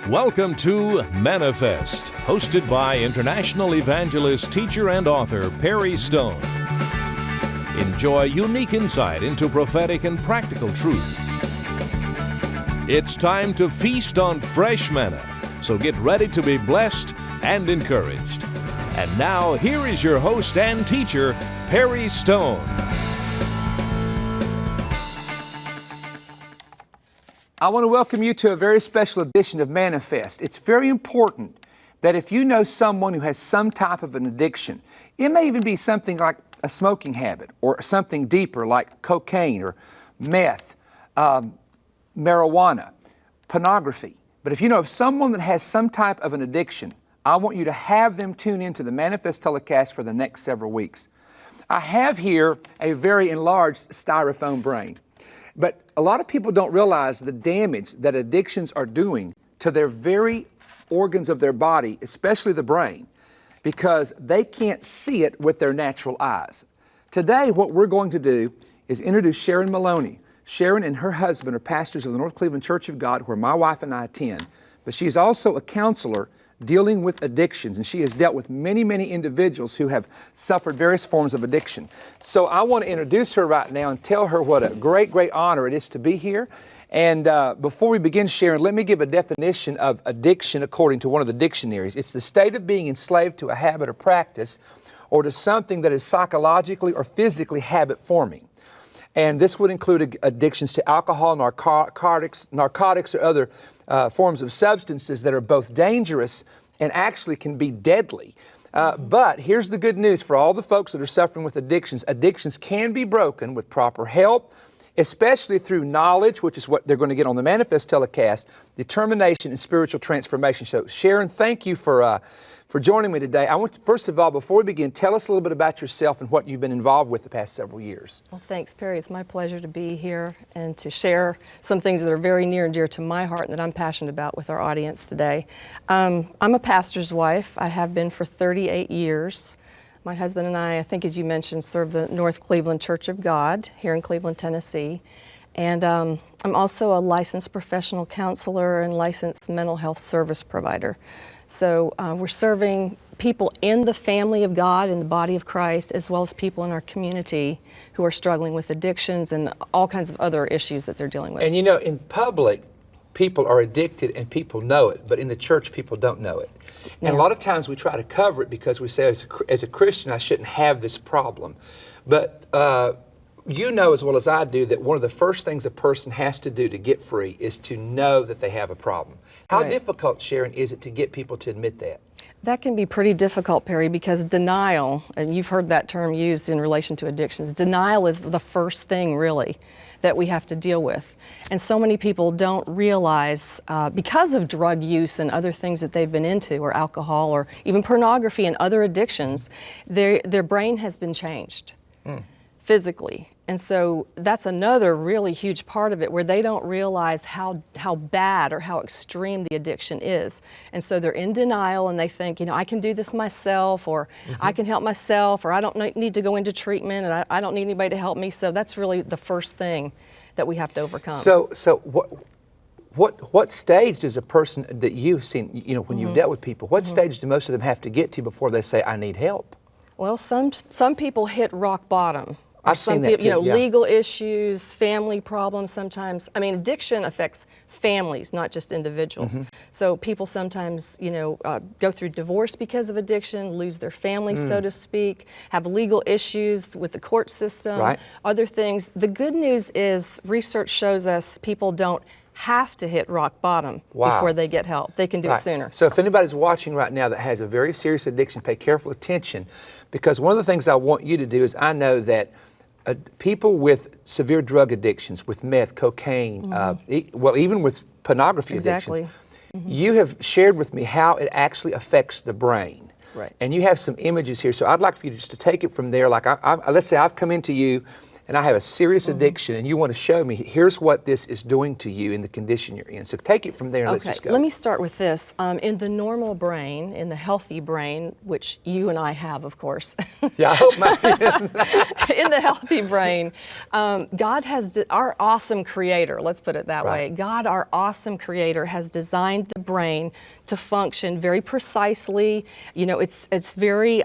Welcome to MannaFest, hosted by international evangelist, teacher, and author Perry Stone. Enjoy unique insight into prophetic and practical truth. It's time to feast on fresh manna, so get ready to be blessed and encouraged. And now, here is your host and teacher, Perry Stone. I want to welcome you to a very special edition of MannaFest. It's very important that if you know someone who has some type of an addiction, it may even be something like a smoking habit or something deeper like cocaine or meth, marijuana, pornography. But if you know of someone that has some type of an addiction, I want you to have them tune into the MannaFest telecast for the next several weeks. I have here a very enlarged styrofoam brain. But a lot of people don't realize the damage that addictions are doing to their very organs of their body, especially the brain, because they can't see it with their natural eyes. Today, what we're going to do is introduce Sharon Maloney. Sharon and her husband are pastors of the North Cleveland Church of God, where my wife and I attend. But she is also a counselor dealing with addictions, and she has dealt with many, many individuals who have suffered various forms of addiction. So I want to introduce her right now and tell her what a great, great honor it is to be here. And before we begin, Sharon, let me give a definition of addiction according to one of the dictionaries. It's the state of being enslaved to a habit or practice, or to something that is psychologically or physically habit-forming. And this would include addictions to alcohol, narcotics or other forms of substances that are both dangerous and actually can be deadly. But here's the good news for all the folks that are suffering with addictions. Addictions can be broken with proper help, especially through knowledge, which is what they're going to get on the MannaFest telecast, determination, and spiritual transformation. So Sharon, thank you for joining me today. I want, first of all, before we begin, tell us a little bit about yourself and what you've been involved with the past several years. Well, thanks, Perry. It's my pleasure to be here and to share some things that are very near and dear to my heart and that I'm passionate about with our audience today. I'm a pastor's wife. I have been for 38 years. My husband and I think as you mentioned, serve the North Cleveland Church of God here in Cleveland, Tennessee. And I'm also a licensed professional counselor and licensed mental health service provider. So we're serving people in the family of God, in the body of Christ, as well as people in our community who are struggling with addictions and all kinds of other issues that they're dealing with. And you know, in public, people are addicted and people know it, but in the church, people don't know it. And a lot of times we try to cover it because we say, as a Christian, I shouldn't have this problem. But you know as well as I do that one of the first things a person has to do to get free is to know that they have a problem. How difficult, Sharon, is it to get people to admit that? That can be pretty difficult, Perry, because denial, and you've heard that term used in relation to addictions, denial is the first thing really that we have to deal with. And so many people don't realize, because of drug use and other things that they've been into, or alcohol, or even pornography and other addictions, their brain has been changed physically. And so that's another really huge part of it, where they don't realize how bad or how extreme the addiction is. And so they're in denial and they think, you know, I can do this myself, or I can help myself, or I don't need to go into treatment, and I don't need anybody to help me. So that's really the first thing that we have to overcome. So what stage does a person that you've seen, you know, when you've dealt with people, what stage do most of them have to get to before they say, I need help? Well, some people hit rock bottom. I've seen that too, legal issues, family problems sometimes. I mean, addiction affects families, not just individuals. So people sometimes, go through divorce because of addiction, lose their family, so to speak, have legal issues with the court system, other things. The good news is research shows us people don't have to hit rock bottom before they get help. They can do it sooner. So if anybody's watching right now that has a very serious addiction, pay careful attention, because one of the things I want you to do is, I know that people with severe drug addictions, with meth, cocaine, even with pornography addictions, you have shared with me how it actually affects the brain. And you have some images here, so I'd like for you just to take it from there. Like, let's say I've come into you and I have a serious addiction, and you want to show me, here's what this is doing to you in the condition you're in. So take it from there and let's just go. Let me start with this. In the normal brain, in the healthy brain, which you and I have, of course. Yeah, I hope mine. In the healthy brain, God has, our awesome creator, let's put it that way. God, our awesome creator, has designed the brain to function very precisely. You know, it's very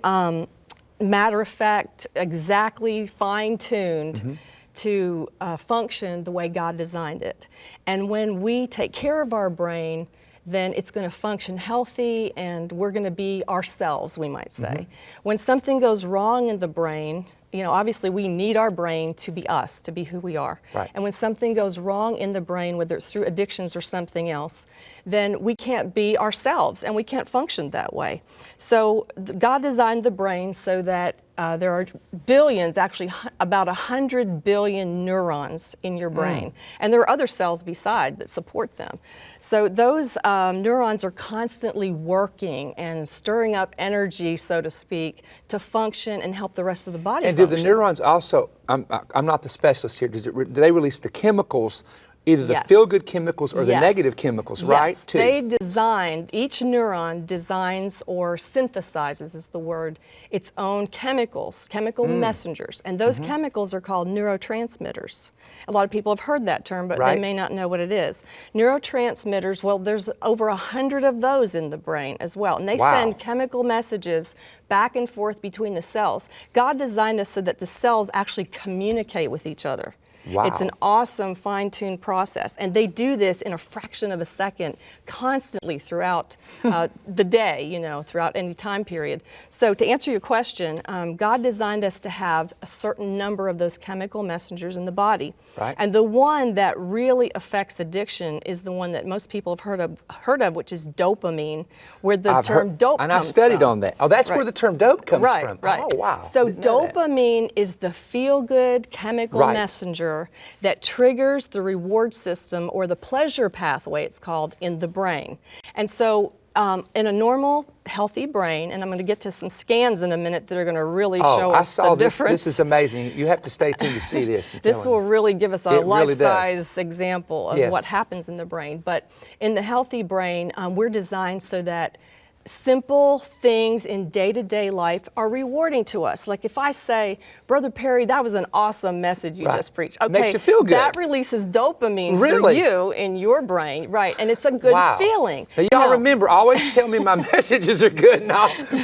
matter of fact, exactly fine-tuned to function the way God designed it. And when we take care of our brain, then it's going to function healthy and we're going to be ourselves, we might say. When something goes wrong in the brain, you know, obviously we need our brain to be us, to be who we are. And when something goes wrong in the brain, whether it's through addictions or something else, then we can't be ourselves and we can't function that way. So God designed the brain so that there are billions, actually about 100 billion neurons in your brain. And there are other cells beside that support them. So those neurons are constantly working and stirring up energy, so to speak, to function and help the rest of the body function. Do the neurons also, I'm not the specialist here, do they release the chemicals, either the feel-good chemicals or the negative chemicals, right? Yes, they designed, each neuron designs or synthesizes, is the word, its own chemicals, chemical messengers. And those chemicals are called neurotransmitters. A lot of people have heard that term, but they may not know what it is. Neurotransmitters, well, there's over 100 of those in the brain as well. And they send chemical messages back and forth between the cells. God designed us so that the cells actually communicate with each other. It's an awesome fine-tuned process, and they do this in a fraction of a second constantly throughout the day, you know, throughout any time period. So to answer your question, God designed us to have a certain number of those chemical messengers in the body. And the one that really affects addiction is the one that most people have heard of, which is dopamine, where the term dope comes from. And I've studied on that. Oh, that's where the term dope comes from. Oh, wow. So dopamine is the feel-good chemical messenger that triggers the reward system, or the pleasure pathway it's called, in the brain. And so in a normal, healthy brain, and I'm going to get to some scans in a minute that are going to really show us the difference. This is amazing. You have to stay tuned to see this. This will really give us a life-size example of what happens in the brain. But in the healthy brain, we're designed so that simple things in day-to-day life are rewarding to us. Like if I say, Brother Perry, that was an awesome message you just preached. Okay, makes you feel good. That releases dopamine for you in your brain, and it's a good feeling. Now, y'all remember, always tell me my messages are good and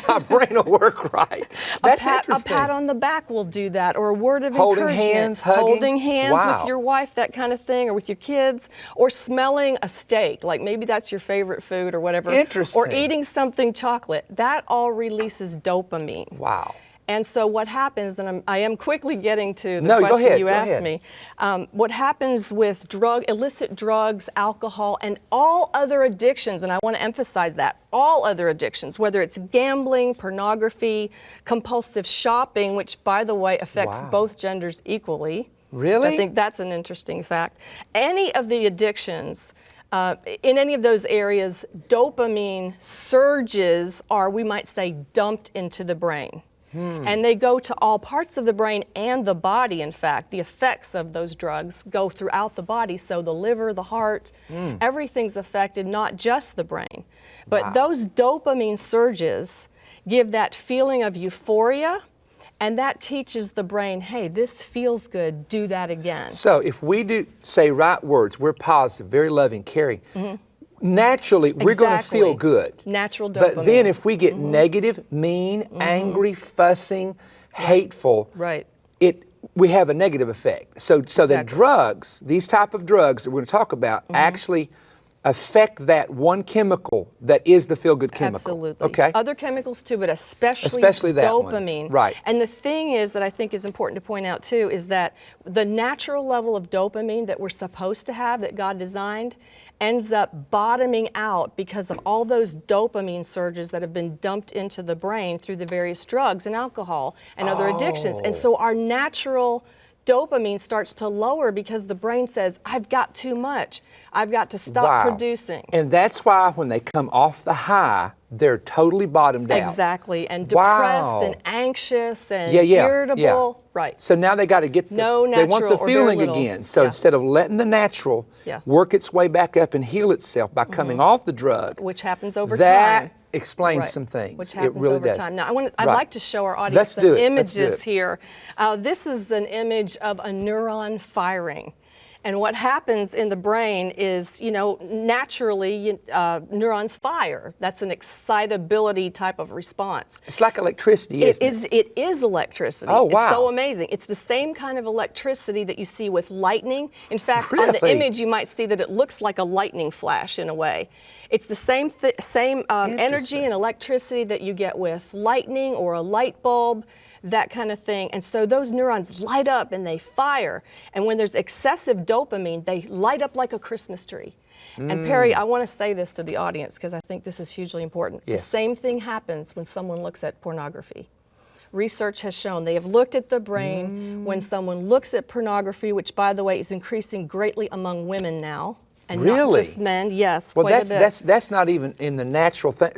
my brain will work right. That's interesting. A pat on the back will do that, or a word of holding encouragement. Hands, hugging. Holding hands with your wife, that kind of thing, or with your kids, or smelling a steak, like maybe that's your favorite food or whatever. Interesting. Or eating something chocolate. That all releases dopamine. Wow. And so what happens, and I am quickly getting to the question you asked me, what happens with illicit drugs, alcohol, and all other addictions, and I want to emphasize that, all other addictions, whether it's gambling, pornography, compulsive shopping, which, by the way, affects both genders equally. Really? I think that's an interesting fact. Any of the addictions, in any of those areas, dopamine surges are, we might say, dumped into the brain. And they go to all parts of the brain and the body, in fact. The effects of those drugs go throughout the body, so the liver, the heart, everything's affected, not just the brain. But those dopamine surges give that feeling of euphoria, and that teaches the brain, hey, this feels good, do that again. So if we do say right words, we're positive, very loving, caring, naturally we're going to feel good. Natural dopamine. But then if we get negative, mean, angry, fussing, hateful, we have a negative effect. So the drugs, these type of drugs that we're going to talk about, actually affect that one chemical that is the feel-good chemical. Absolutely. Okay. Other chemicals too, but especially that dopamine. One. Right. And the thing is that I think is important to point out too is that the natural level of dopamine that we're supposed to have, that God designed, ends up bottoming out because of all those dopamine surges that have been dumped into the brain through the various drugs and alcohol and other addictions. And so our natural dopamine starts to lower because the brain says, I've got too much. I've got to stop producing. And that's why when they come off the high, they're totally bottomed out. Exactly, and depressed and anxious and irritable. Yeah. Right. So now they got to get No natural they want the or very feeling little. again. So instead of letting the natural work its way back up and heal itself by coming off the drug, which happens over that time. explains some things. Which happens it really over does. time. Now, I'd like to show our audience some images here. This is an image of a neuron firing. And what happens in the brain is, you know, naturally neurons fire. That's an excitability type of response. It's like electricity, isn't it? It is electricity. Oh, wow. It's so amazing. It's the same kind of electricity that you see with lightning. In fact, Really? on the image, you might see that it looks like a lightning flash in a way. It's the same energy and electricity that you get with lightning or a light bulb, that kind of thing. And so those neurons light up and they fire. And when there's excessive dopamine, they light up like a Christmas tree. And Perry, I want to say this to the audience because I think this is hugely important. Yes. The same thing happens when someone looks at pornography. Research has shown, they have looked at the brain when someone looks at pornography, which by the way is increasing greatly among women now. And not just men, yes, well, quite a bit. that's not even in the natural thing.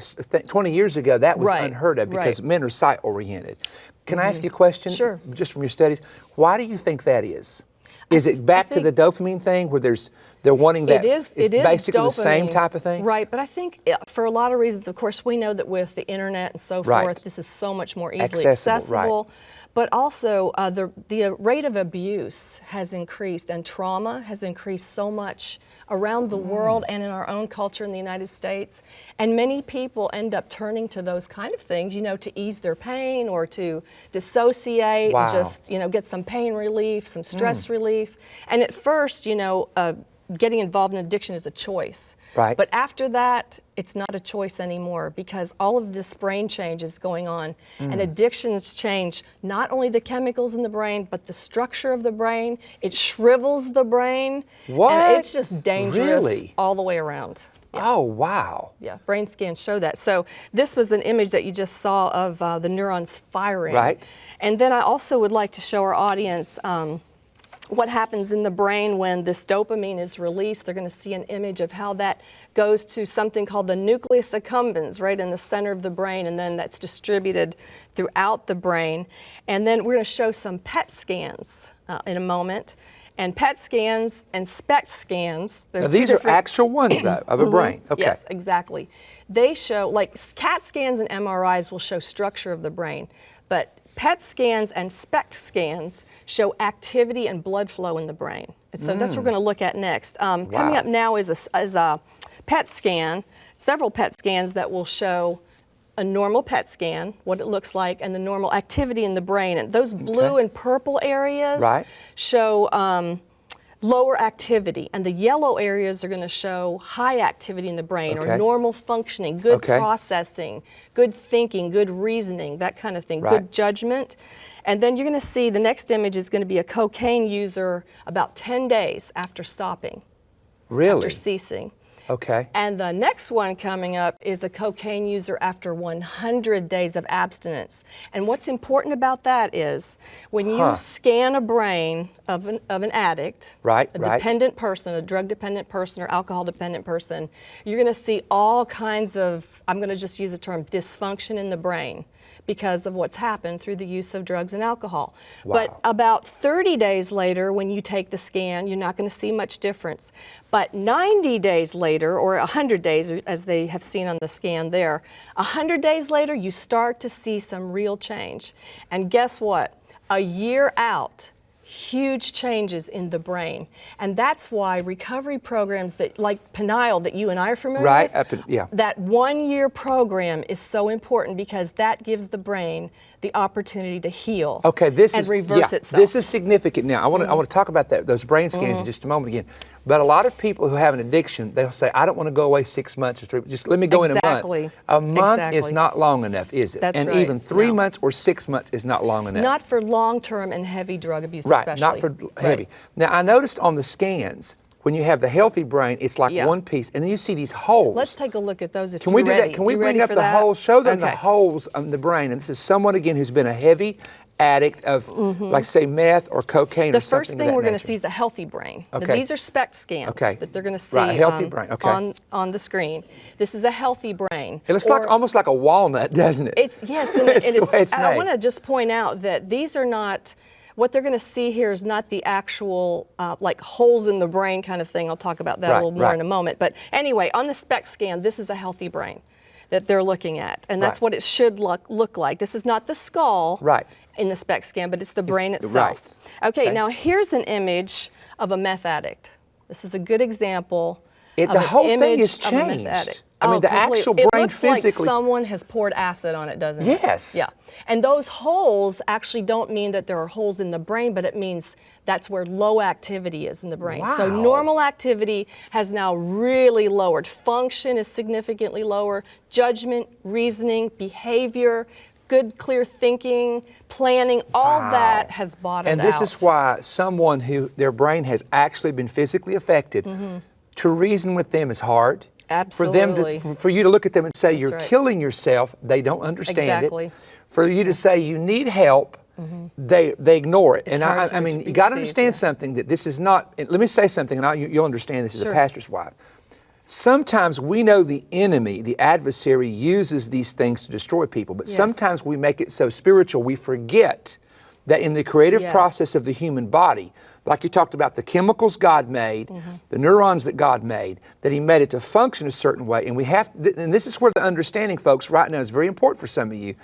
20 years ago, that was unheard of because men are sight-oriented. Can I ask you a question? Sure. Just from your studies, why do you think that is? Is it back to the dopamine thing where they're wanting that? It is basically dopamine, the same type of thing? Right, but I think for a lot of reasons, of course, we know that with the internet and so forth, this is so much more easily accessible. But also, the rate of abuse has increased and trauma has increased so much around the world and in our own culture in the United States. And many people end up turning to those kind of things, you know, to ease their pain or to dissociate and just, you know, get some pain relief, some stress relief. And at first, you know, getting involved in addiction is a choice. Right. But after that, it's not a choice anymore because all of this brain change is going on. And addictions change not only the chemicals in the brain, but the structure of the brain. It shrivels the brain. What? And it's just dangerous Really? all the way around. Yeah. Oh, wow. Yeah, brain scans show that. So this was an image that you just saw of the neurons firing. Right. And then I also would like to show our audience what happens in the brain when this dopamine is released. They're going to see an image of how that goes to something called the nucleus accumbens, right in the center of the brain, and then that's distributed throughout the brain. And then we're going to show some PET scans in a moment. And PET scans and SPECT scans. Now, these are actual ones, though, of a brain. Okay. Yes, exactly. They show, like CAT scans and MRIs will show structure of the brain, but PET scans and SPECT scans show activity and blood flow in the brain. So that's what we're going to look at next. Coming up now is a PET scan, several PET scans that will show a normal PET scan, what it looks like, and the normal activity in the brain. And those blue and purple areas show lower activity, and the yellow areas are going to show high activity in the brain or normal functioning, good processing, good thinking, good reasoning, that kind of thing, good judgment. And then you're going to see the next image is going to be a cocaine user about 10 days after stopping. Really? After ceasing. Okay. And the next one coming up is the cocaine user after 100 days of abstinence. And what's important about that is when you scan a brain of an addict, a dependent person, a drug-dependent person or alcohol-dependent person, you're going to see all kinds of, I'm going to just use the term, dysfunction in the brain because of what's happened through the use of drugs and alcohol. But about 30 days later, when you take the scan, you're not going to see much difference. But 90 days later, or 100 days, as they have seen on the scan there, 100 days later, you start to see some real change. And guess what? A year out, huge changes in the brain. And that's why recovery programs that, like Peniel, that you and I are familiar with, that 1 year program is so important because that gives the brain the opportunity to heal and reverse itself. This is significant. Now, I want to talk about those brain scans in just a moment again. But a lot of people who have an addiction, they'll say, I don't want to go away 6 months or 3, just let me go in a month. A month is not long enough, is it? That's and even 3 months or 6 months is not long enough. Not for long-term and heavy drug abuse especially. Not for heavy. Now, I noticed on the scans, when you have the healthy brain, it's like one piece, and then you see these holes. Let's take a look at those if you're ready. Can we bring up the holes? Show them the holes in the brain. And this is someone, again, who's been a heavy addict of, like, say, meth or cocaine or something of that nature? The first thing we're going to see is a healthy brain. Okay. These are SPECT scans that they're going to see a healthy brain. Okay. on the screen. This is a healthy brain. It looks like almost like a walnut, doesn't it? It's, yes, and It's the way it's I made. want to just point out that these are not, what they're going to see here is not the actual like holes in the brain kind of thing. I'll talk about that a little more in a moment. But anyway, on the SPECT scan, this is a healthy brain that they're looking at, and that's what it should look like. This is not the skull in the SPECT scan, but it's the brain itself. Okay, now here's an image of a meth addict. This is a good example of the whole an thing image is of a meth changed. addict. I mean, the actual brain it looks physically. like someone has poured acid on it, doesn't it? Yes. Yeah. And those holes actually don't mean that there are holes in the brain, but it means that's where low activity is in the brain. Wow. So normal activity has now really lowered. Function is significantly lower. Judgment, reasoning, behavior, good, clear thinking, planning, all that has bottomed out. And this is why someone who their brain has actually been physically affected, to reason with them is hard. Absolutely. For you to look at them and say you're right. killing yourself, they don't understand Exactly. it. For you to say you need help, they ignore it. It's and hard I to mean, you receive, got to understand something, that this is not, let me say something, and you'll understand this as a pastor's wife. Sometimes we know the enemy, the adversary, uses these things to destroy people, but sometimes we make it so spiritual we forget that in the creative process of the human body, like you talked about, the chemicals God made, the neurons that God made, that He made it to function a certain way. And we have, and this is where the understanding, folks, right now is very important for some of you,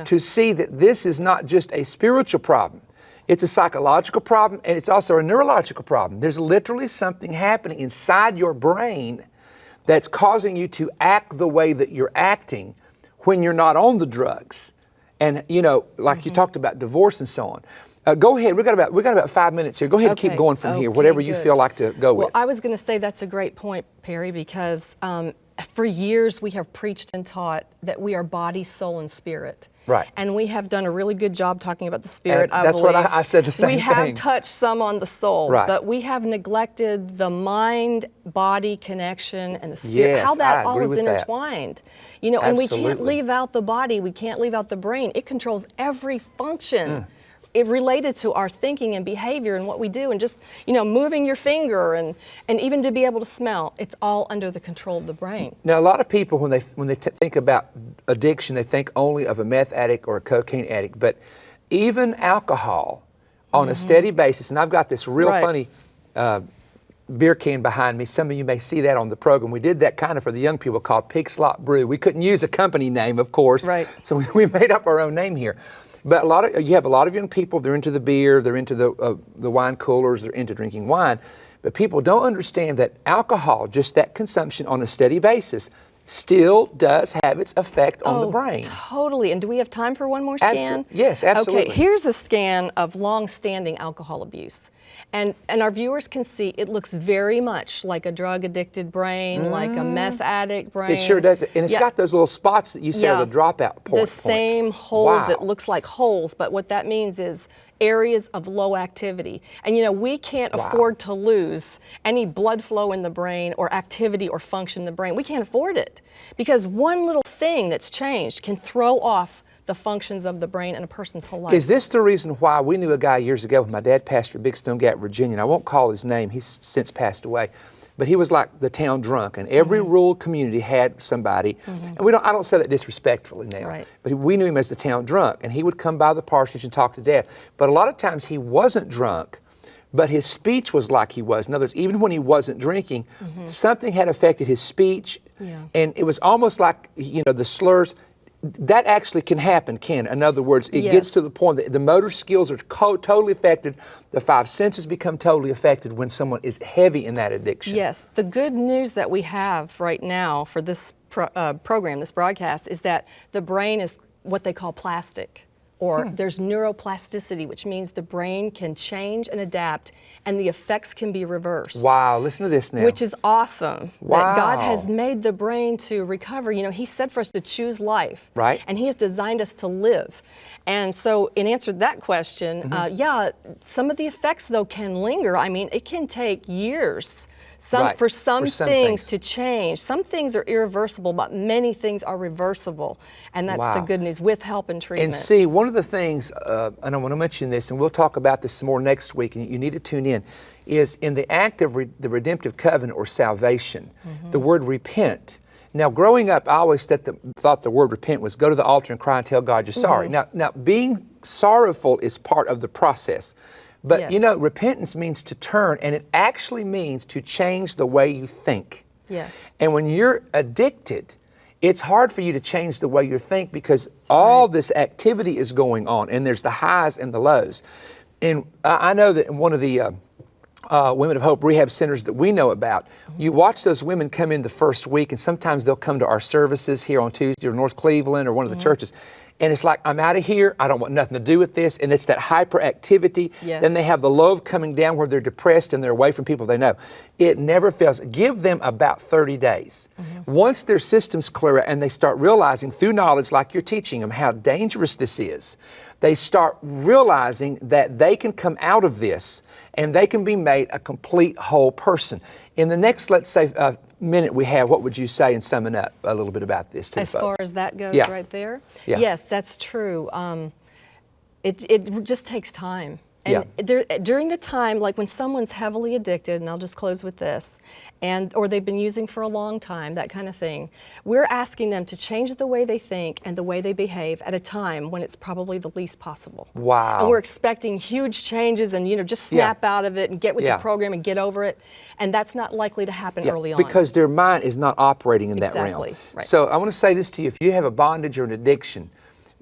to see that this is not just a spiritual problem. It's a psychological problem, and it's also a neurological problem. There's literally something happening inside your brain that's causing you to act the way that you're acting when you're not on the drugs. And, you know, like you talked about divorce and so on. Go ahead. We got about 5 minutes here. Go ahead and keep going from here, whatever you feel like to go with. Well, I was going to say that's a great point, Perry, because for years we have preached and taught that we are body, soul, and spirit. Right. And we have done a really good job talking about the spirit, I that's believe. what I said the same thing. We have touched some on the soul, Right. but we have neglected the mind-body connection and the spirit, how that all is intertwined. You know, and we can't leave out the body, we can't leave out the brain. It controls every function. It related to our thinking and behavior and what we do, and just, you know, moving your finger and even to be able to smell. It's all under the control of the brain. Now, a lot of people, when they think about addiction, they think only of a meth addict or a cocaine addict. But even alcohol, on a steady basis, and I've got this real funny beer can behind me. Some of you may see that on the program. We did that kind of for the young people, called Pig Slop Brew. We couldn't use a company name, of course, so we made up our own name here. But you have a lot of young people, they're into the beer, they're into the wine coolers, they're into drinking wine. But people don't understand that alcohol, just that consumption on a steady basis, still does have its effect on the brain. Totally. And do we have time for one more scan? Yes, absolutely. Okay, here's a scan of long-standing alcohol abuse. And our viewers can see it looks very much like a drug-addicted brain, like a meth addict brain. It sure does. And it's got those little spots that you say are the dropout points. The same holes. It looks like holes, but what that means is areas of low activity. And you know, we can't afford to lose any blood flow in the brain or activity or function in the brain. We can't afford it, because one little thing that's changed can throw off the functions of the brain in a person's whole life. Is this the reason why we knew a guy years ago when my dad pastored Big Stone Gap, Virginia, and I won't call his name, he's since passed away, but he was like the town drunk, and every rural community had somebody, and I don't say that disrespectfully now, but we knew him as the town drunk, and he would come by the parsonage and talk to Dad. But a lot of times he wasn't drunk, but his speech was like he was. In other words, even when he wasn't drinking, something had affected his speech, and it was almost like, you know, the slurs. That actually can happen, in other words, it gets to the point that the motor skills are totally affected, the five senses become totally affected when someone is heavy in that addiction. Yes, the good news that we have right now for this program, this broadcast, is that the brain is what they call plastic. Or there's neuroplasticity, which means the brain can change and adapt, and the effects can be reversed. Wow, listen to this now. Which is awesome. That God has made the brain to recover. You know, He said for us to choose life. Right. And He has designed us to live. And so in answer to that question, yeah, some of the effects, though, can linger. I mean, it can take years for some things to change. Some things are irreversible, but many things are reversible. And that's the good news, with help and treatment. And see, one one of the things, and I want to mention this, and we'll talk about this some more next week, and you need to tune in, is in the act of the redemptive covenant or salvation, the word repent. Now, growing up, I always thought the word repent was go to the altar and cry and tell God you're sorry. Now, being sorrowful is part of the process. But, you know, repentance means to turn, and it actually means to change the way you think. Yes. And when you're addicted, it's hard for you to change the way you think because all this activity is going on, and there's the highs and the lows. And I know that in one of the Women of Hope rehab centers that we know about, you watch those women come in the first week, and sometimes they'll come to our services here on Tuesday or North Cleveland or one of the churches. And it's like, I'm out of here, I don't want nothing to do with this, and it's that hyperactivity. Yes. Then they have the low of coming down where they're depressed and they're away from people they know. It never fails. Give them about 30 days. Once their systems clear and they start realizing through knowledge, like you're teaching them, how dangerous this is, they start realizing that they can come out of this and they can be made a complete whole person. In the next, let's say, minute we have, what would you say in summing up a little bit about this to As folks? far as that goes right there? Yeah. Yes, that's true. It just takes time. And during the time, like when someone's heavily addicted, and I'll just close with this, or they've been using for a long time, that kind of thing, we're asking them to change the way they think and the way they behave at a time when it's probably the least possible. Wow. And we're expecting huge changes and, you know, just snap out of it and get with the program and get over it. And that's not likely to happen early on. Because their mind is not operating in that realm. Right. So I want to say this to you. If you have a bondage or an addiction,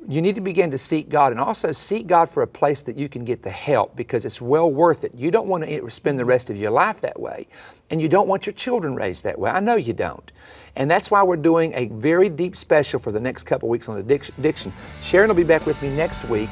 you need to begin to seek God, and also seek God for a place that you can get the help, because it's well worth it. You don't want to spend the rest of your life that way, and you don't want your children raised that way. I know you don't. And that's why we're doing a very deep special for the next couple weeks on addiction. Sharon will be back with me next week.